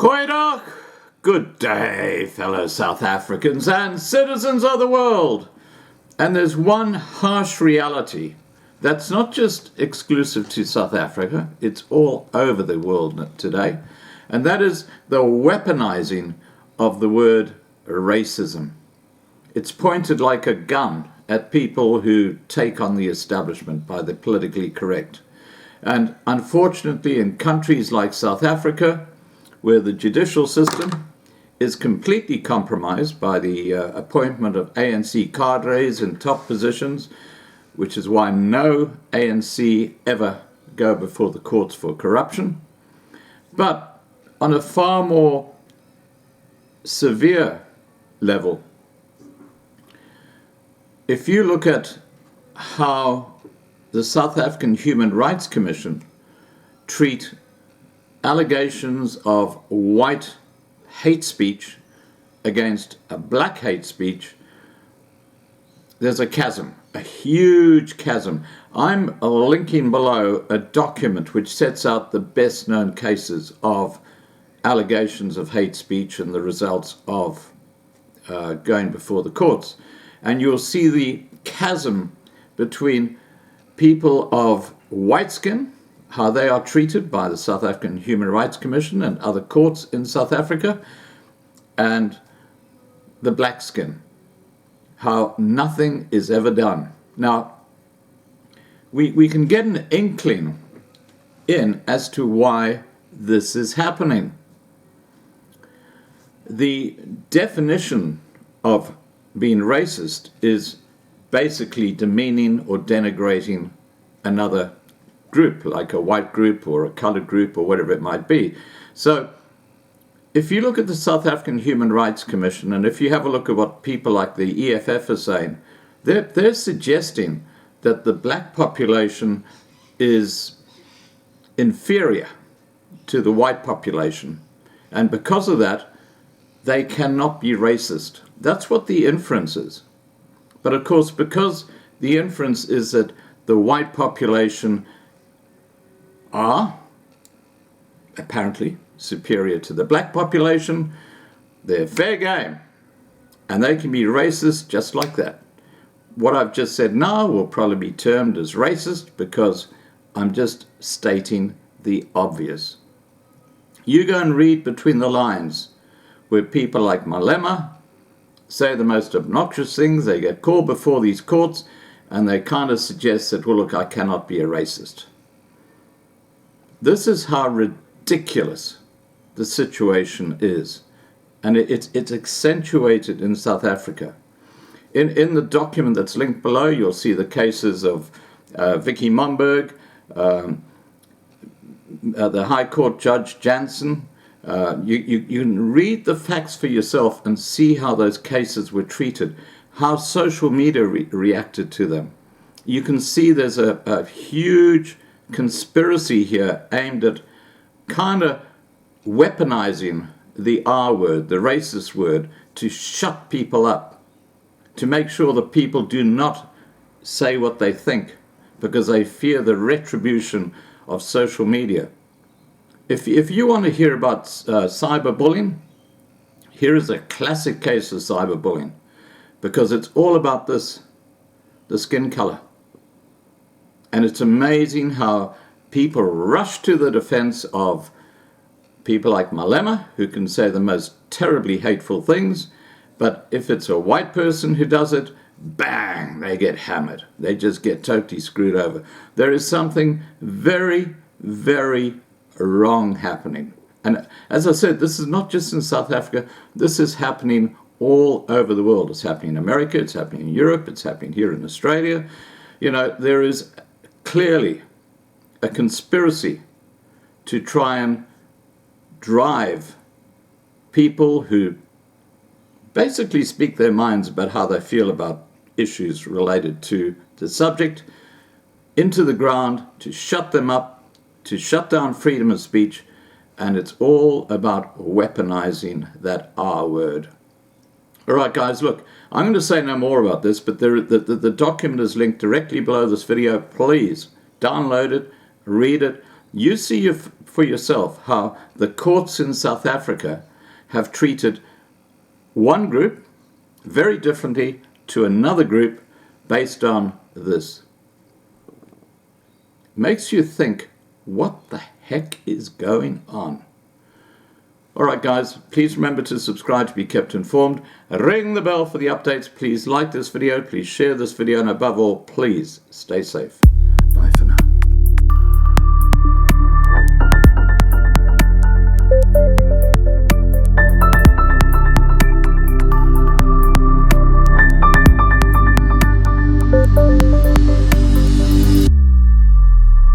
Goeiedag, good day, fellow South Africans and citizens of the world. And there's one harsh reality that's not just exclusive to South Africa, it's all over the world today, and that is the weaponizing of the word racism. It's pointed like a gun at people who take on the establishment by the politically correct. And unfortunately, in countries like South Africa, where the judicial system is completely compromised by the appointment of ANC cadres in top positions, which is why no ANC ever go before the courts for corruption. But on a far more severe level, if you look at how the South African Human Rights Commission treat allegations of white hate speech against a black hate speech, there's a chasm, a huge chasm. I'm linking below a document which sets out the best known cases of allegations of hate speech and the results of going before the courts. And you'll see the chasm between people of white skin, how they are treated by the South African Human Rights Commission and other courts in South Africa, and the black skin, how nothing is ever done. Now, we can get an inkling in as to why this is happening. The definition of being racist is basically demeaning or denigrating another group, like a white group or a colored group or whatever it might be. So if you look at the South African Human Rights Commission, and if you have a look at what people like the EFF are saying, they're suggesting that the black population is inferior to the white population, and because of that they cannot be racist. That's what the inference is. But of course, because the inference is that the white population are apparently superior to the black population, they're fair game, and they can be racist just like that. What I've just said now will probably be termed as racist because I'm just stating the obvious. You go and read between the lines where people like Malema say the most obnoxious things. They get called before these courts and they kind of suggest that, well, look, I cannot be a racist. This is how ridiculous the situation is. And it's accentuated in South Africa. In the document that's linked below, you'll see the cases of Vicky Momberg, the High Court Judge Jansen. You can read the facts for yourself and see how those cases were treated, how social media reacted to them. You can see there's a huge conspiracy here aimed at kind of weaponizing the R word, the racist word, to shut people up, to make sure that people do not say what they think because they fear the retribution of social media. If you want to hear about cyberbullying, here is a classic case of cyberbullying, because it's all about this, the skin color. And it's amazing how people rush to the defense of people like Malema, who can say the most terribly hateful things, but if it's a white person who does it, bang, they get hammered. They just get totally screwed over. There is something very, very wrong happening. And as I said, this is not just in South Africa, this is happening all over the world. It's happening in America, it's happening in Europe, it's happening here in Australia. You know, there is clearly a conspiracy to try and drive people who basically speak their minds about how they feel about issues related to the subject into the ground, to shut them up, to shut down freedom of speech, and it's all about weaponizing that R word. All right, guys, look, I'm going to say no more about this, but the document is linked directly below this video. Please download it, read it. You see for yourself how the courts in South Africa have treated one group very differently to another group based on this. Makes you think, what the heck is going on? Alright guys, please remember to subscribe to be kept informed. Ring the bell for the updates. Please like this video, please share this video, and above all, please stay safe.